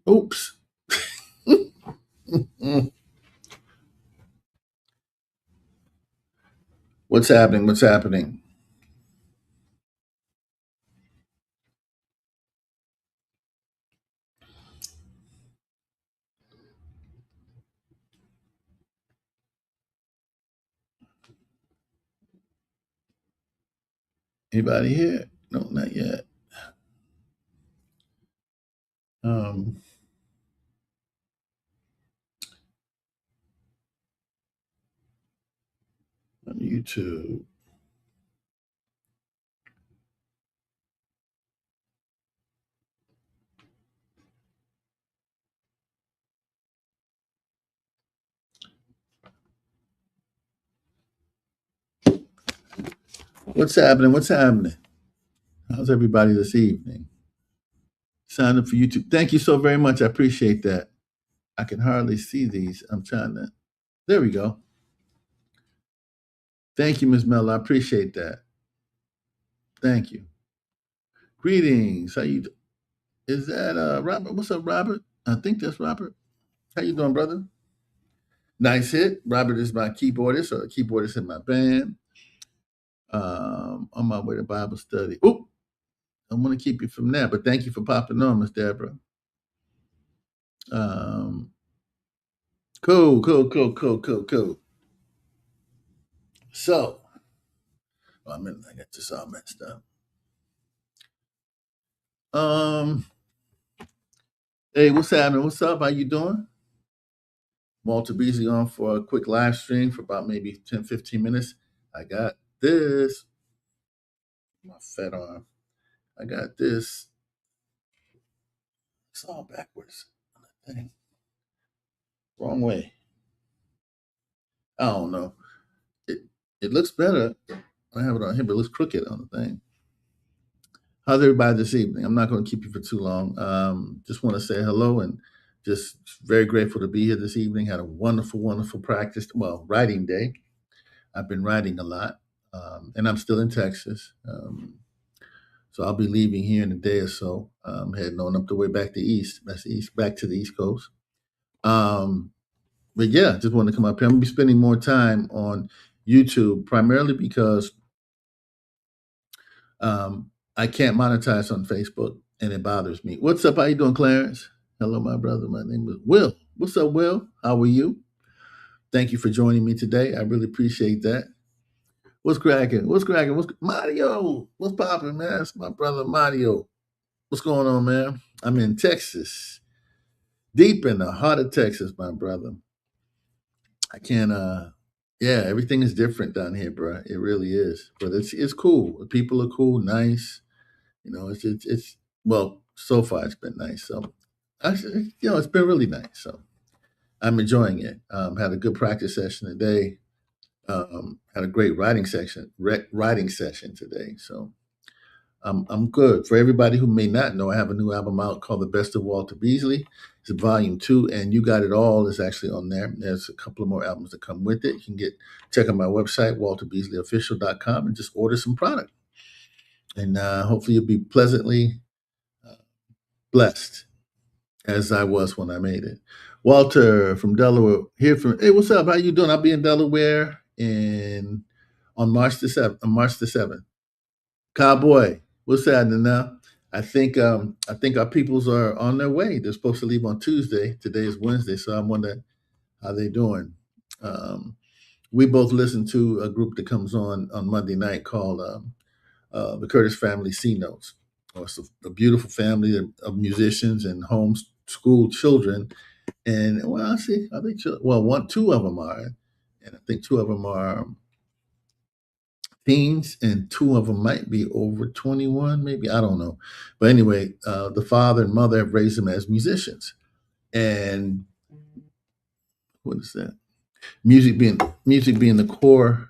Oops. What's happening? What's happening? Anybody here? No, not yet. Um, on YouTube. What's happening? What's happening? How's everybody this evening? Sign up for YouTube. Thank you so very much. I appreciate that. I can hardly see these. I'm trying to. There we go. Thank you, Ms. Mel. I appreciate that. Thank you. Greetings. How you? Is that Robert? What's up, Robert? I think that's Robert. How you doing, brother? Nice hit. Robert is my keyboardist, or a keyboardist in my band. On my way to Bible study. Oop, I want to keep you from that, but thank you for popping on, Miss Deborah. Um, cool. So, I got this all messed up. Hey, what's happening? What's up? How you doing? Walter Beasley on for a quick live stream for about maybe 10, 15 minutes. I got this. My fat arm. I got this. It's all backwards on the thing. Wrong way. I don't know. It looks better. I have it on here, but it looks crooked on the thing. How's everybody this evening? I'm not going to keep you for too long. Just want to say hello and just very grateful to be here this evening. Had a wonderful, wonderful practice. Well, writing day. I've been writing a lot, and I'm still in Texas. So I'll be leaving here in a day or so, heading on up the way back to east. That's the east, back to the East Coast. But yeah, just wanted to come up here. I'm gonna be spending more time on YouTube, primarily because I can't monetize on Facebook, and it bothers me. What's up? How you doing, Clarence? Hello, my brother. My name is Will. What's up, Will? How are you? Thank you for joining me today. I really appreciate that. What's cracking? What's cracking? What's Mario? What's popping, man? That's my brother Mario. What's going on, man? I'm in Texas, deep in the heart of Texas, my brother. I can't. Yeah, everything is different down here, bro. It really is, but it's cool. The people are cool, nice. You know, it's well, so far it's been nice. So, actually, it's been really nice. So, I'm enjoying it. Had a good practice session today. Had a great writing session today. So, I'm good. For everybody who may not know, I have a new album out called The Best of Walter Beasley. It's volume 2, and You Got It All is actually on there. There's a couple of more albums that come with it. You can check out my website, walterbeasleyofficial.com, and just order some product. And hopefully you'll be pleasantly blessed as I was when I made it. Walter from Delaware, hey, what's up? How you doing? I'll be in Delaware on March the 7th. Cowboy, what's happening now? I think our peoples are on their way. They're supposed to leave on Tuesday. Today is Wednesday, so I'm wondering how they doing. We both listen to a group that comes on Monday night called the Curtis Family C Notes. It's a beautiful family of musicians and homeschooled children. And well, I see. I think two of them are, and I think two of them are teens, and two of them might be over 21, maybe. I don't know. But anyway, the father and mother have raised them as musicians. And what is that? Music being the core,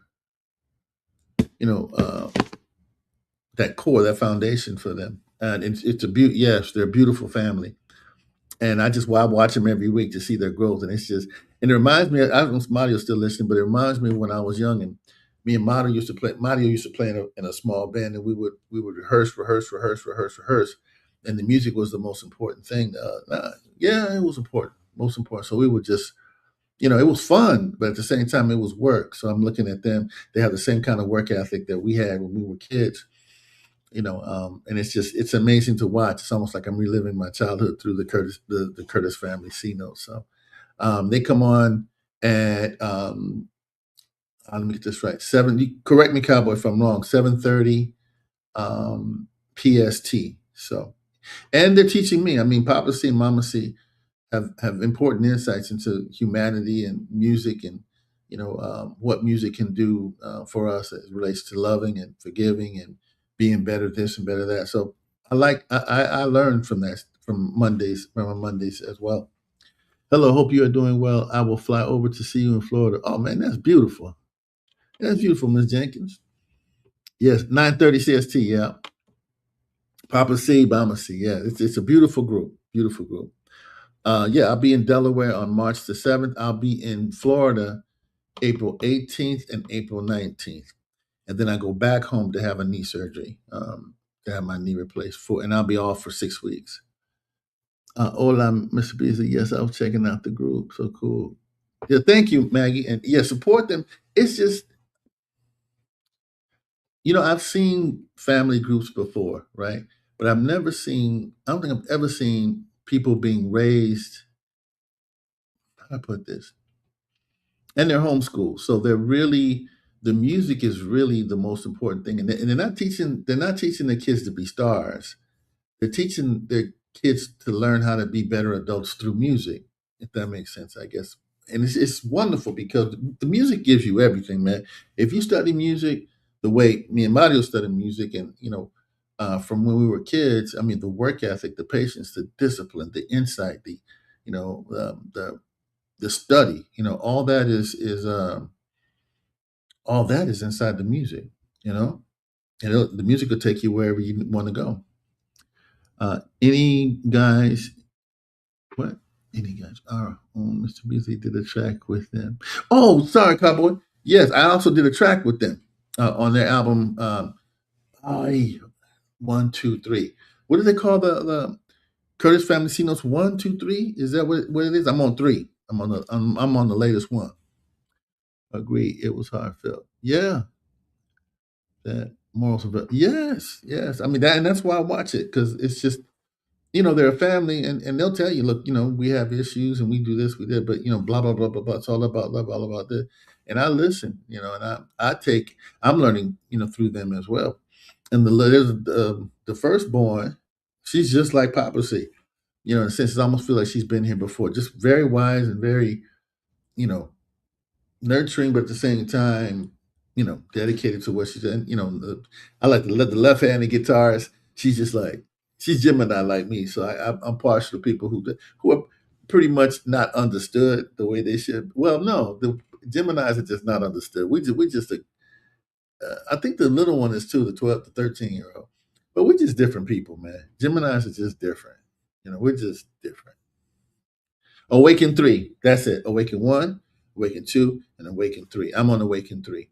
that foundation for them. And it's a beauty. Yes, they're a beautiful family. And I watch them every week to see their growth. And it reminds me, I don't know if Mario's still listening, but it reminds me when I was young and me and Mario used to play in a small band, and we would rehearse. and the music was the most important thing. Yeah, it was important, most important. So we would just, it was fun, but at the same time, it was work. So I'm looking at them; they have the same kind of work ethic that we had when we were kids. And it's amazing to watch. It's almost like I'm reliving my childhood through the Curtis family C notes. So they come on at let me get this right. Correct me, Cowboy, if I'm wrong. 7:30 PST. So, and they're teaching me. I mean, Papa C and Mama C have important insights into humanity and music, and what music can do for us as it relates to loving and forgiving and being better this and better that. So I learned from that from my Mondays as well. Hello, hope you are doing well. I will fly over to see you in Florida. Oh man, that's beautiful. That's beautiful, Miss Jenkins. Yes, 9:30 CST. Yeah, Papa C, Mama C. Yeah, it's a beautiful group. Beautiful group. Yeah, I'll be in Delaware on March the 7th. I'll be in Florida April 18th and April 19th. And then I go back home to have a knee surgery, to have my knee replaced, and I'll be off for 6 weeks. Hola, Mr. Beasley. Yes, I was checking out the group. So cool. Yeah, thank you, Maggie. And yeah, support them. It's just, I've seen family groups before, right? But I don't think I've ever seen people being raised, how do I put this? And they're homeschooled. So the music is really the most important thing. And they're not teaching the kids to be stars. They're teaching their kids to learn how to be better adults through music, if that makes sense, I guess. And it's wonderful because the music gives you everything, man. If you study music the way me and Mario studied music, and from when we were kids, I mean, the work ethic, the patience, the discipline, the insight, the study, all that is inside the music, you know, and the music will take you wherever you want to go. Any guys, what? Any guys? Mr. Beasley did a track with them. Oh, sorry, Cowboy. Yes, I also did a track with them on their album. I 1, 2, 3. What do they call the Curtis Family C Notes? 1, 2, 3. Is that what it is? I'm on 3. I'm on the latest one. Agree. It was heartfelt. Yeah, that morals of yes, yes. I mean that's why I watch it, because it's just, they're a family, and they'll tell you, look, we have issues and we do this, we did, but blah blah blah blah blah. It's all about love, all about this. And I listen, and I'm learning, through them as well. And the firstborn, she's just like Papa C, in a sense. I almost feel like she's been here before. Just very wise and very, you know, nurturing, but at the same time, dedicated to what she's doing. I like the left-handed guitarist. She's just like, she's Gemini like me, so I'm partial to people who are pretty much not understood the way they should. Well, no, the Geminis are just not understood. I think the little one is too, the 12 to 13-year-old, but we're just different people, man. Geminis are just different. We're just different. Awaken 3. That's it. Awaken 1, Awaken 2, and Awaken 3. I'm on Awaken 3.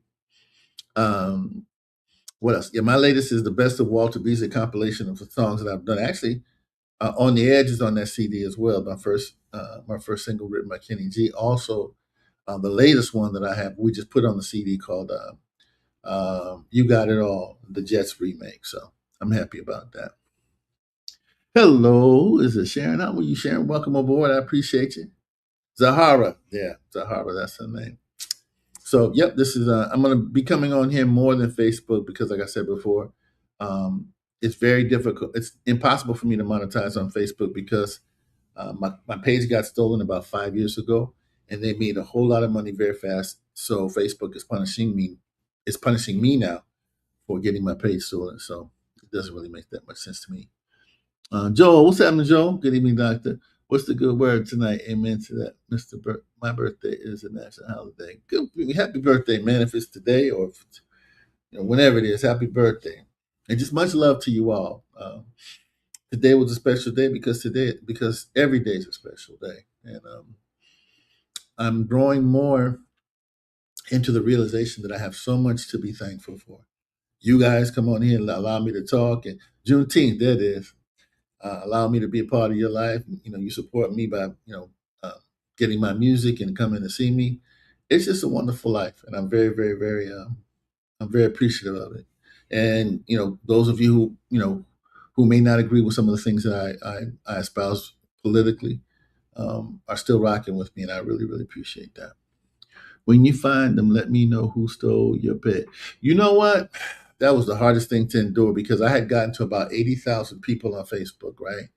What else? Yeah, my latest is the best of Walter Beasley compilation of the songs that I've done. Actually, On the Edge is on that CD as well. My first single written by Kenny G. Also, the latest one that I have, we just put on the CD called You Got It All, the Jets remake. So I'm happy about that. Hello, is it Sharon? How are you, Sharon? Welcome aboard. I appreciate you. Zahara. Yeah, Zahara, that's her name. So, yep, this is, I'm going to be coming on here more than Facebook because, like I said before, it's very difficult. It's impossible for me to monetize on Facebook because my page got stolen about 5 years ago, and they made a whole lot of money very fast. So Facebook is punishing me. It's punishing me now for getting my page stolen. So it doesn't really make that much sense to me. Joel, what's happening, Joel? Good evening, Doctor. What's the good word tonight? Amen to that, Mr. My birthday is a national holiday. Good, happy birthday, man! If it's today or if it's, whenever it is, happy birthday, and just much love to you all. Today was a special day because every day is a special day, and I'm growing more into the realization that I have so much to be thankful for. You guys come on here and allow me to talk, and Juneteenth, there it is. allow me to be a part of your life. You support me by uh, getting my music and coming to see me. It's just a wonderful life, and I'm very, very, very I'm very appreciative of it. And those of you who may not agree with some of the things that I espouse politically, are still rocking with me, and I really, really appreciate that. When you find them, let me know who stole your pet. You know what? That was the hardest thing to endure because I had gotten to about 80,000 people on Facebook, right?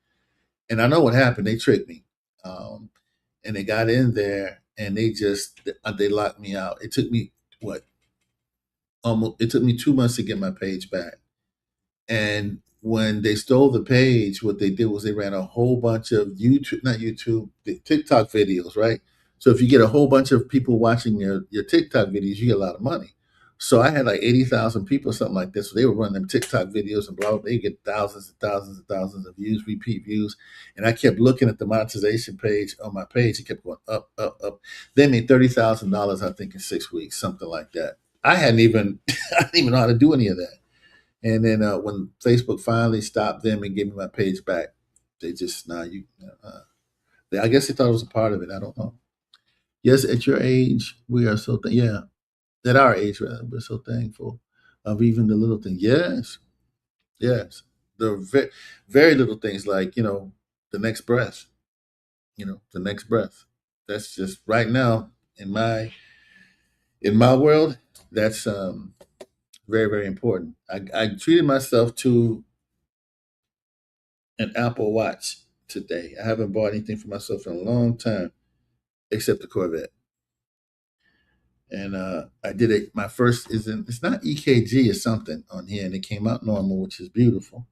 And I know what happened. They tricked me. Um, and they got in there and they locked me out. It took me what? It took me 2 months to get my page back. And when they stole the page, what they did was they ran a whole bunch of not YouTube, the TikTok videos, right? So if you get a whole bunch of people watching your TikTok videos, you get a lot of money. So I had like 80,000 people, something like this. So they were running them TikTok videos and blah, blah. They get thousands and thousands and thousands of views, repeat views. And I kept looking at the monetization page on my page. It kept going up, up, up. They made $30,000, I think, in 6 weeks, something like that. I didn't even know how to do any of that. And then when Facebook finally stopped them and gave me my page back, they just now you. I guess they thought it was a part of it. I don't know. Yes, at your age, we are so yeah. At our age, rather, we're so thankful of even the little things. Yes, yes, the very little things like the next breath. The next breath. That's just right now in my world. That's very, very important. I treated myself to an Apple Watch today. I haven't bought anything for myself in a long time except the Corvette. And I did it. My first it's not EKG, it's something on here, and it came out normal, which is beautiful.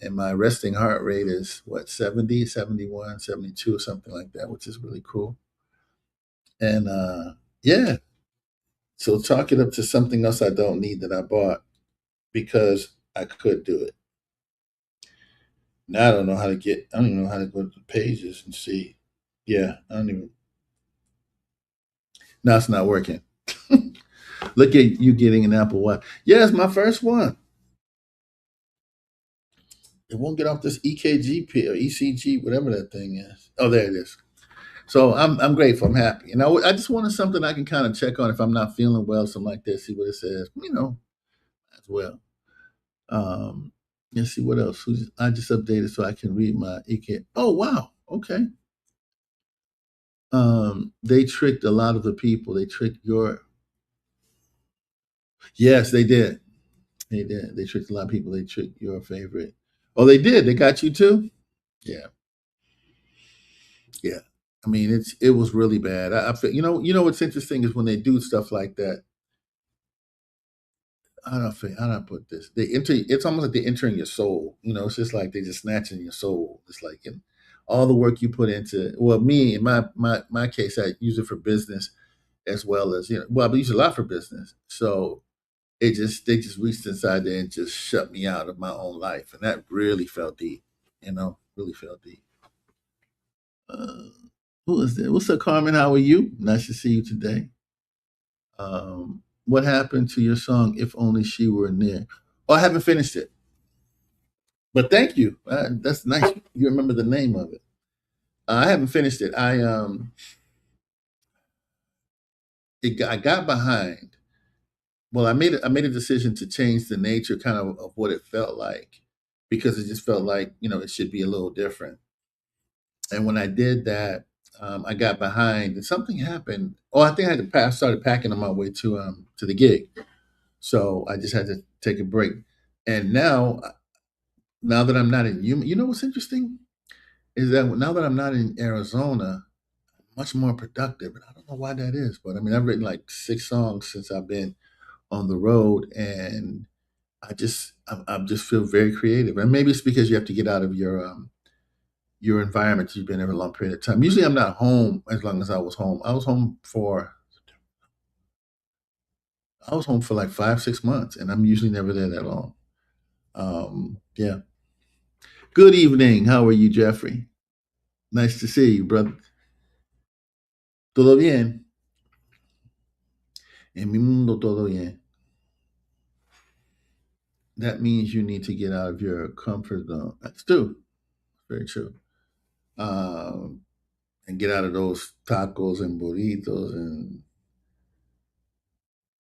And my resting heart rate is what, 70, 71, 72, or something like that, which is really cool. And yeah, so chalk it up to something else I don't need that I bought because I could do it. Now I don't know how to I don't even know how to go to the pages and see. Yeah, I don't even. Now it's not working. Look at you getting an Apple Watch. Yeah, it's my first one. It won't get off this EKG or ECG, whatever that thing is. Oh, there it is. So I'm grateful. I'm happy. And I just wanted something I can kind of check on if I'm not feeling well, something like that. See what it says. As well. Um, let's see what else. I just updated so I can read my EKG. Oh wow. Okay. They tricked a lot of the people. They tricked your. Yes, they did. They did. They tricked a lot of people. They tricked your favorite. Oh, they did. They got you too. Yeah, yeah. I mean, it was really bad. I feel, what's interesting is when they do stuff like that. How do I put this? They enter. It's almost like they're entering your soul. It's just like they're just snatching your soul. It's like all the work you put into. Well, me in my case, I use it for business as well as Well, I use it a lot for business. So they just reached inside there and just shut me out of my own life, and that really felt deep. Really felt deep. Uh, who is there? What's up, Carmen? How are you? Nice to see you today. What happened to your song "If Only She Were Near"? Oh, I haven't finished it, but thank you. That's nice. You remember the name of it. I haven't finished it. I got behind. Well, I made a decision to change the nature kind of what it felt like because it just felt like it should be a little different. And when I did that, I got behind, and something happened. Oh, I think I had to started packing on my way to the gig, so I just had to take a break. And now that I'm not in Yuma, what's interesting is that now that I'm not in Arizona, I'm much more productive, and I don't know why that is. But I mean, I've written like 6 songs since I've been on the road, and I just feel very creative. And maybe it's because you have to get out of your environment you've been there a long period of time. Usually, I'm not home as long as I was home. I was home for like 5, 6 months, and I'm usually never there that long. Yeah. Good evening. How are you, Jeffrey? Nice to see you, brother. Todo bien. En mi mundo todo bien. That means you need to get out of your comfort zone. That's true. Very true. And get out of those tacos and burritos and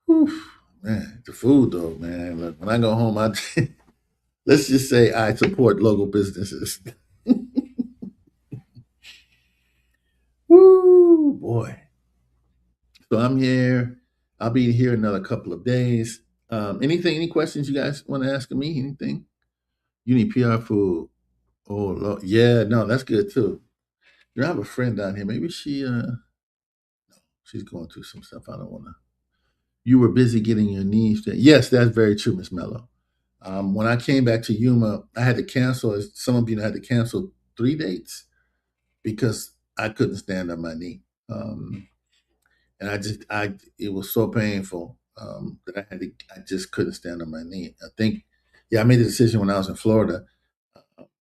whew, man, the food though, man. Look, when I go home, let's just say I support local businesses. Woo, boy. So I'm here. I'll be here another couple of days. Any questions you guys want to ask of me? Anything? You need PR food. Oh, Lord. Yeah, no, that's good too. You know, I have a friend down here. Maybe she's going through some stuff. I don't want to. You were busy getting your knees fit. Yes, that's very true, Miss Mello. When I came back to Yuma, I had to cancel, as some of you know, I had to cancel 3 dates because I couldn't stand on my knee. And it was so painful that I just couldn't stand on my knee. I think, yeah, I made the decision when I was in Florida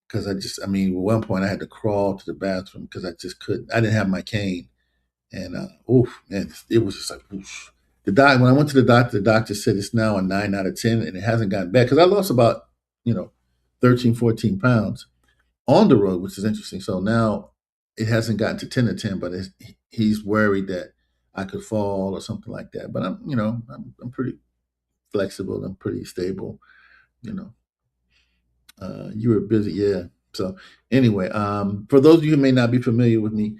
because I mean, at one point I had to crawl to the bathroom because I just couldn't. I didn't have my cane, and man, it was just like, oof. When I went to the doctor said it's now a 9 out of 10, and it hasn't gotten bad because I lost about, you know, 13, 14 pounds on the road, which is interesting. So now it hasn't gotten to 10 to 10, but he's worried that I could fall or something like that. But I'm pretty flexible. I'm pretty stable. You know, you were busy, yeah. So anyway, for those of you who may not be familiar with me,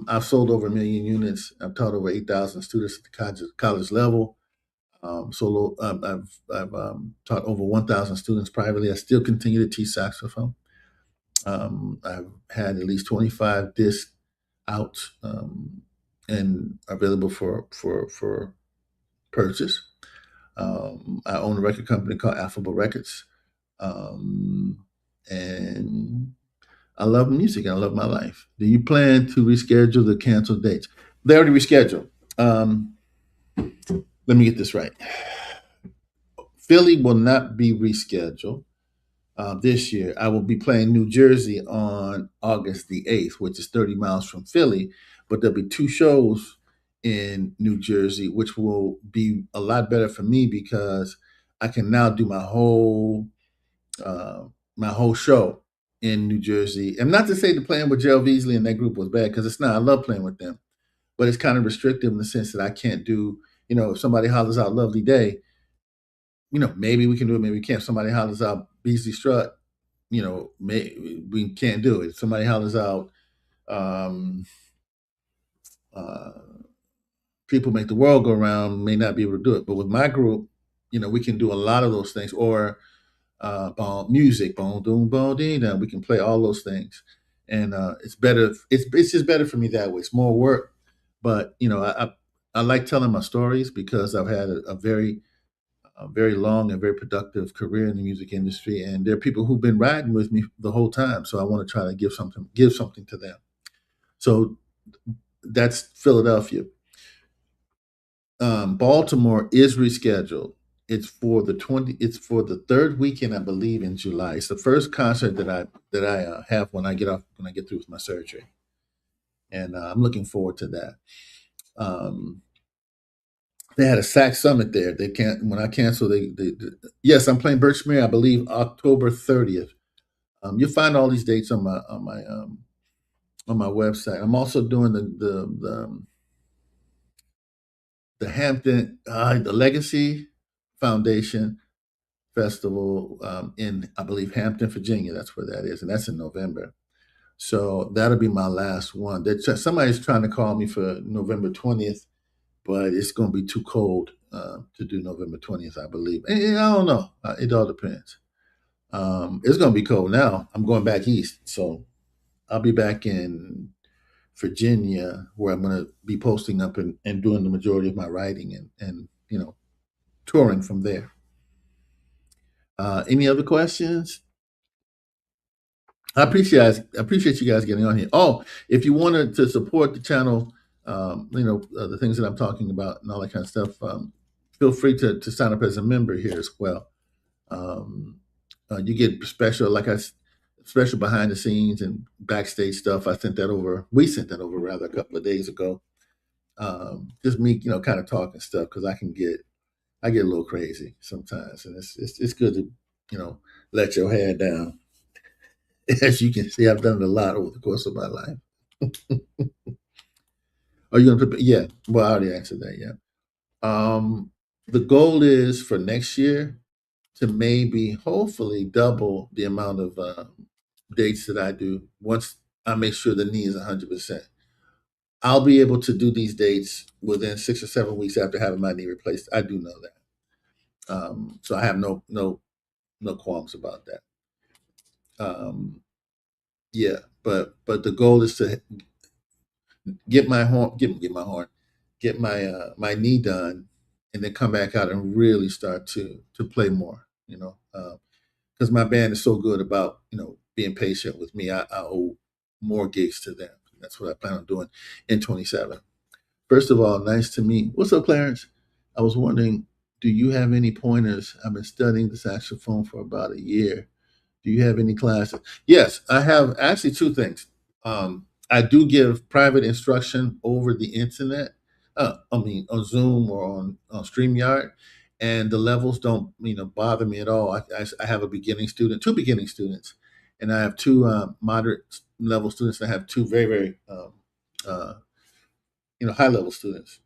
I've sold over 1 million units. I've taught over 8,000 students at the college level. I've taught over 1,000 students privately. I still continue to teach saxophone. I've had at least 25 discs out and available for purchase. I own a record company called Affable Records, and I love music. I love my life. Do you plan to reschedule the canceled dates? They already rescheduled. Let me get this right. Philly will not be rescheduled. This year. I will be playing New Jersey on August the 8th, which is 30 miles from Philly. But there'll be 2 shows in New Jersey, which will be a lot better for me because I can now do uh, my whole show in New Jersey. And not to say the playing with G𝘭𝘢𝘥 and that group was bad, because it's not. I love playing with them, but it's kind of restrictive in the sense that I can't do. If somebody hollers out "Lovely Day," maybe we can do it, maybe we can't. If somebody hollers out "Beasley Strut," we can't do it. If somebody hollers out, um, uh, "People Make the World Go Round," may not be able to do it. But with my group, we can do a lot of those things. Or music, boom, boom, boom, ding, dong. We can play all those things, and it's better. It's just better for me that way. It's more work, but I like telling my stories because I've had a very long and very productive career in the music industry, and there are people who've been riding with me the whole time. So I want to try to give something to them. So that's Philadelphia. Baltimore is rescheduled. It's for the third weekend, I believe, in July. It's the first concert that I have when I get through with my surgery, and I'm looking forward to that. Um, they had a sax summit there. They can't when I canceled. Yes, I'm playing Birchmere. I believe October 30th. You'll find all these dates on my website. I'm also doing the Hampton the Legacy Foundation Festival in, I believe, Hampton, Virginia. That's where that is, and that's in November. So that'll be my last one. Somebody's trying to call me for November 20th, but it's going to be too cold to do November 20th, I believe. And I don't know. It all depends. It's going to be cold now. I'm going back east, so I'll be back in Virginia, where I'm going to be posting up and doing the majority of my writing and touring from there. Any other questions? I appreciate you guys getting on here. Oh, if you wanted to support the channel, the things that I'm talking about and all that kind of stuff, feel free to sign up as a member here as well. You get special behind the scenes and backstage stuff. We sent that over rather a couple of days ago. Just me, kind of talking stuff because I get a little crazy sometimes, and it's good to let your hair down. As you can see, I've done it a lot over the course of my life. Are you going to prepare? Yeah. Well, I already answered that. Yeah. The goal is for next year to maybe, hopefully, double the amount of dates that I do once I make sure the knee is 100%. I'll be able to do these dates within 6 or 7 weeks after having my knee replaced. I do know that, so I have no qualms about that. Yeah, but the goal is to get my knee done, and then come back out and really start to play more. Because my band is so good about being patient with me. I owe more gigs to them. That's what I plan on doing in 27. First of all, nice to meet. What's up, Clarence? I was wondering, do you have any pointers? I've been studying the saxophone for about a year. Do you have any classes? Yes, I have actually two things. I do give private instruction over the internet. I mean, on Zoom or on StreamYard, and the levels don't bother me at all. I have a beginning student, two beginning students, and I have two moderate level students. And I have two very very uh, high level students,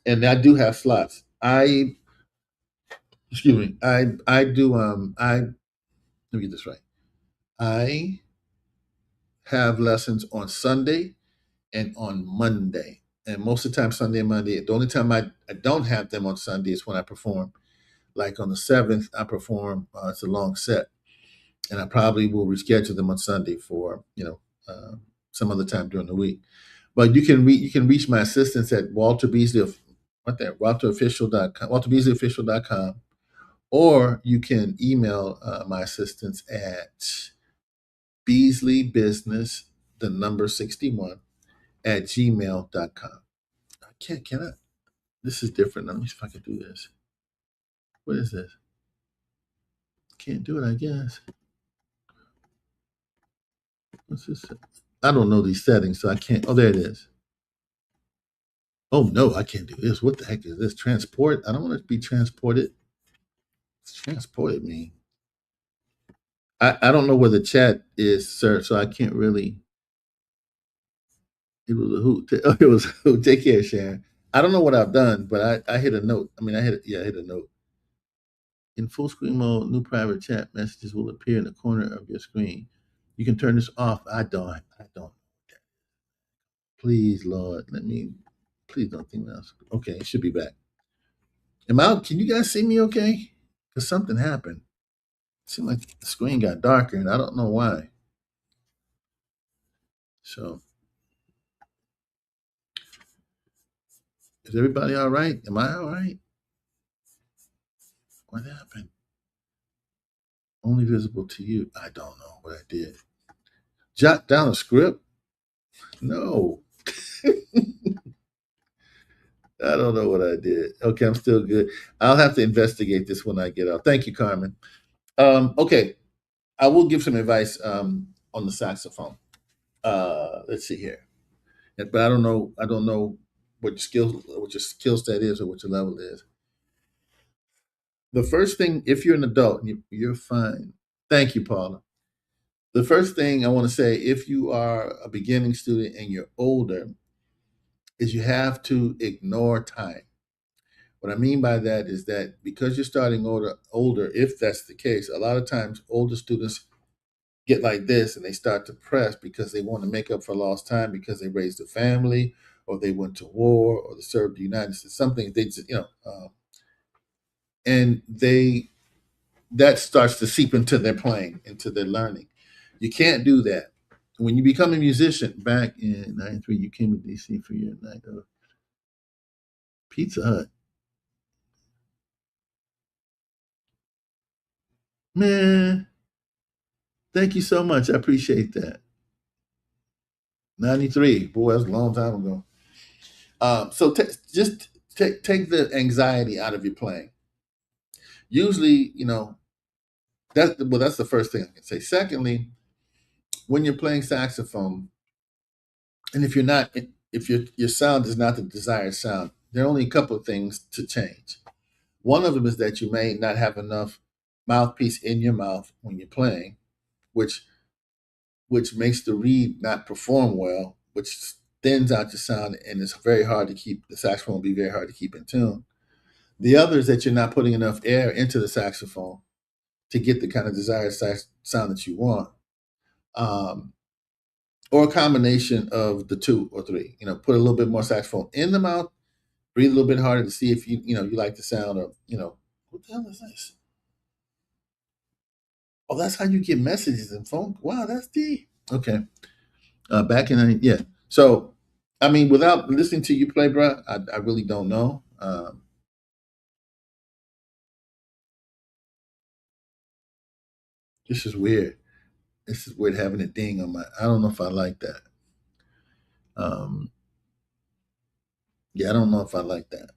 and I do have slots. I excuse me. I do let me get this right. I have lessons on Sunday and on Monday. And most of the time, Sunday and Monday. The only time I don't have them on Sunday is when I perform. Like on the 7th, I perform, it's a long set. And I probably will reschedule them on Sunday for, some other time during the week. But you can reach my assistants at Walter Beasley, what that, WalterOfficial.com, WalterBeasleyOfficial.com, or you can email my assistants at BeasleyBusiness, the number 61 at gmail.com. Can I? This is different. Let me see if I can do this. What is this? Can't do it, I guess. What's this? I don't know these settings, so I can't. Oh, there it is. Oh, no, I can't do this. What the heck is this? Transport? I don't want it to be transported. What's transported mean? I don't know where the chat is, sir, so I can't really. It was a hoot. It was a hoot. Take care, Sharon. I don't know what I've done, but I hit a note. I mean, I hit a note. In full screen mode, new private chat messages will appear in the corner of your screen. You can turn this off. I don't. Please, Lord, please don't think that's okay. It should be back. Am I out? Can you guys see me okay? Because something happened. It seemed like the screen got darker, and I don't know why. So, is everybody all right? Am I all right? What happened? Only visible to you. I don't know what I did. Jot down a script? No. I don't know what I did. Okay, I'm still good. I'll have to investigate this when I get out. Thank you, Carmen. Okay, I will give some advice on the saxophone. Let's see here, but I don't know. I don't know what your skill set is, or what your level is. The first thing, if you're an adult, you're fine. Thank you, Paula. The first thing I want to say, if you are a beginning student and you're older, is you have to ignore time. What I mean by that is that because you're starting older, if that's the case, a lot of times older students get like this and they start to press because they want to make up for lost time because they raised a family or they went to war or they served the United States. Something they just, and that starts to seep into their playing, into their learning. You can't do that. When you become a musician, back in '93, you came to DC for your night of Pizza Hut. Man, thank you so much. I appreciate that. '93, boy, that's a long time ago. So just take the anxiety out of your playing. Usually, that's the first thing I can say. Secondly, when you're playing saxophone, and if your sound is not the desired sound, there are only a couple of things to change. One of them is that you may not have enough mouthpiece in your mouth when you're playing, which which makes the reed not perform well, which thins out your sound, and it's very hard to keep the saxophone will be very hard to keep in tune. The other is that you're not putting enough air into the saxophone to get the kind of desired sound that you want, um, or a combination of the two or three. Put a little bit more saxophone in the mouth, breathe a little bit harder to see if you like the sound of what the hell is this? Oh, that's how you get messages and phone. Wow, that's deep. Okay, back in yeah. So, I mean, without listening to you play, bro, I really don't know. This is weird. This is weird having a ding on my. I don't know if I like that. Um, yeah, I don't know if I like that.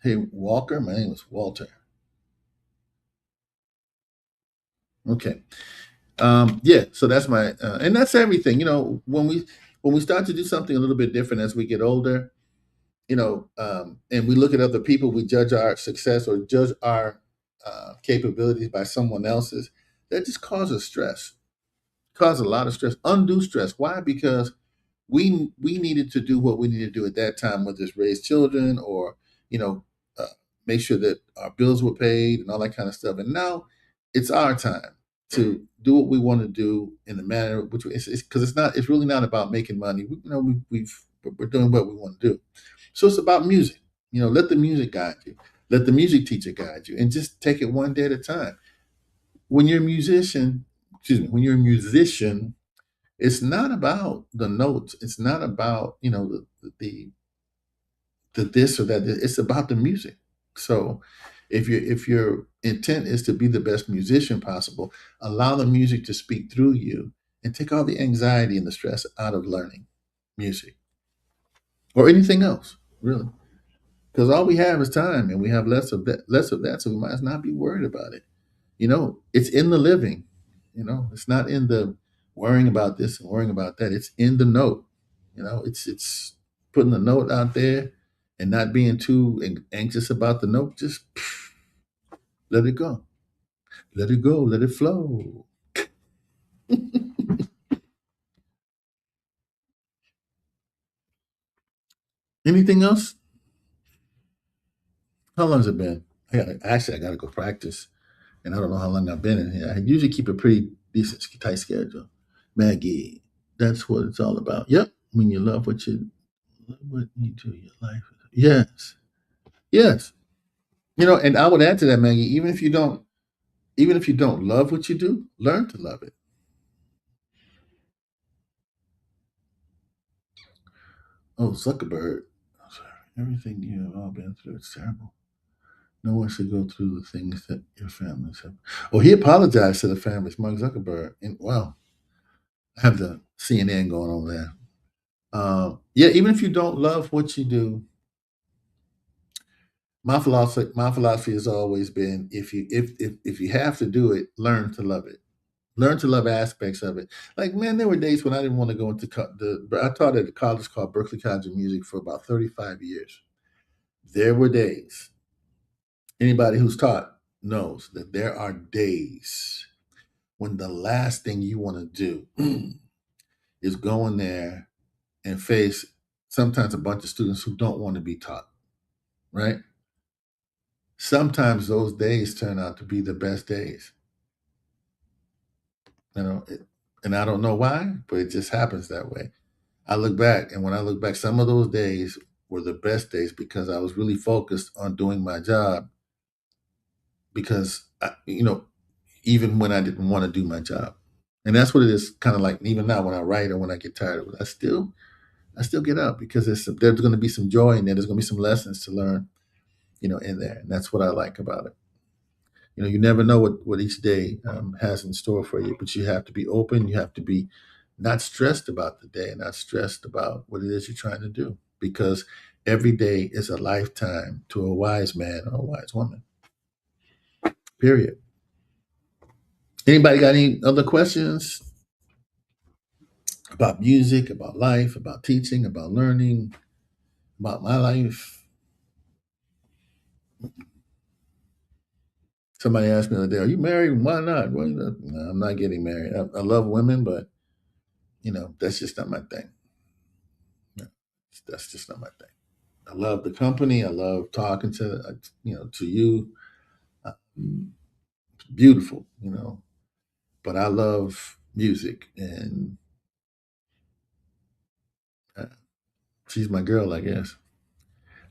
Hey, Walker, my name is Walter. Okay. Yeah, so that's my and that's everything. When we start to do something a little bit different as we get older, and we look at other people, we judge our success or judge our capabilities by someone else's. That just causes stress, causes a lot of stress, undue stress. Why? Because we needed to do what we needed to do at that time, whether it's raise children or you know uh, make sure that our bills were paid and all that kind of stuff. And now it's our time to do what we want to do in the manner which it's because it's really not about making money. We're doing what we want to do, so it's about music. Let the music guide you, let the music teacher guide you, and just take it one day at a time. When you're a musician, excuse me, when you're a musician, it's not about the notes. It's not about the this or that. It's about the music. So, if your intent is to be the best musician possible, allow the music to speak through you, and take all the anxiety and the stress out of learning music or anything else, really. Because all we have is time, and we have less of that. Less of that, so we might as not be worried about it. It's in the living. It's not in the worrying about this and worrying about that. It's in the note. It's putting the note out there and not being too anxious about the note. Just let it go. Let it go. Let it flow. Anything else? How long has it been? I gotta go practice, and I don't know how long I've been in here. I usually keep a pretty decent, tight schedule. Maggie, that's what it's all about. Yep. When you love what you do, your life. Yes. Yes. And I would add to that, Maggie, even if you don't love what you do, learn to love it. Oh, Zuckerberg. I'm sorry. Everything you have all been through, it's terrible. No one should go through the things that your families have. Oh, he apologized to the families, Mark Zuckerberg. And wow, I have the CNN going on there. Yeah, even if you don't love what you do, my philosophy has always been if you have to do it, learn to love it. Learn to love aspects of it. Like, man, there were days when I didn't want to go into I taught at a college called Berkeley College of Music for about 35 years. There were days, anybody who's taught knows that there are days when the last thing you want to do is go in there and face sometimes a bunch of students who don't want to be taught, right? Sometimes those days turn out to be the best days, you know, it, and I don't know why, but it just happens that way. I look back, and when I look back, some of those days were the best days because I was really focused on doing my job. Because even when I didn't want to do my job, and that's what it is. Kind of like even now when I write or when I get tired of it, I still get up because there's going to be some joy in there. There's going to be some lessons to learn, in there, and that's what I like about it. You never know what each day has in store for you, but you have to be open. You have to be not stressed about the day, not stressed about what it is you're trying to do, because every day is a lifetime to a wise man or a wise woman. Period. Anybody got any other questions about music, about life, about teaching, about learning, about my life? Somebody asked me the other day, "Are you married? Why not?" Well, no, I'm not getting married. I love women, but that's just not my thing. No, that's just not my thing. I love the company. I love talking to you. Beautiful, but I love music, and uh, she's my girl, I guess.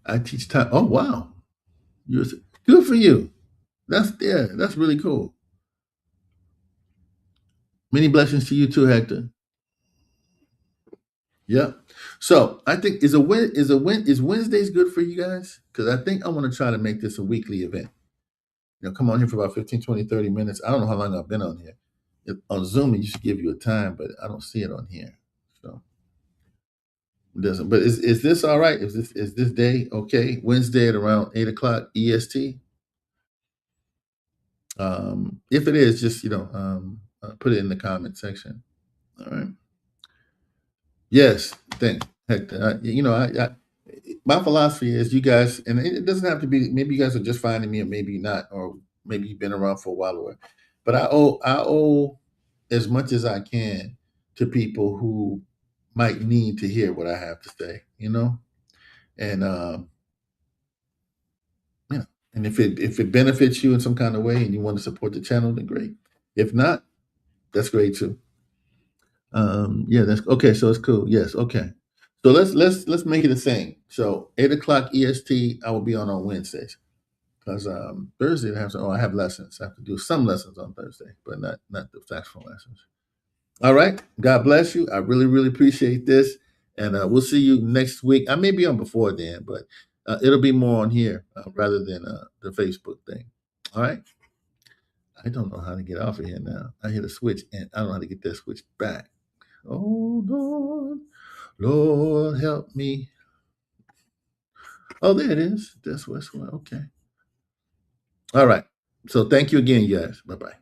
I teach time. Oh wow, you're good for you. That's really cool. Many blessings to you too, Hector. Yeah. So I think is Wednesdays good for you guys? Because I think I want to try to make this a weekly event. Come on here for about 15, 20, 30 minutes. I don't know how long I've been on here. On Zoom, it used to give you a time, but I don't see it on here. So it doesn't. But is this all right? Is this day okay? Wednesday at around 8 o'clock EST. If it is, just put it in the comment section. All right. Yes. Thanks, Hector. My philosophy is you guys, and it doesn't have to be. Maybe you guys are just finding me, or maybe not, or maybe you've been around for a while, or. But I owe as much as I can to people who might need to hear what I have to say. And and if it benefits you in some kind of way, and you want to support the channel, then great. If not, that's great too. Yeah, that's okay. So it's cool. Yes, okay. So let's make it a thing. So 8 o'clock EST, I will be on Wednesdays because Thursday I have lessons. I have to do some lessons on Thursday, but not the saxophone lessons. All right. God bless you. I really really appreciate this, and we'll see you next week. I may be on before then, but it'll be more on here rather than the Facebook thing. All right. I don't know how to get off of here now. I hit a switch, and I don't know how to get that switch back. Oh Lord, Lord help me. Oh, there it is. That's what's what. Okay. All right. So thank you again, guys. Bye bye.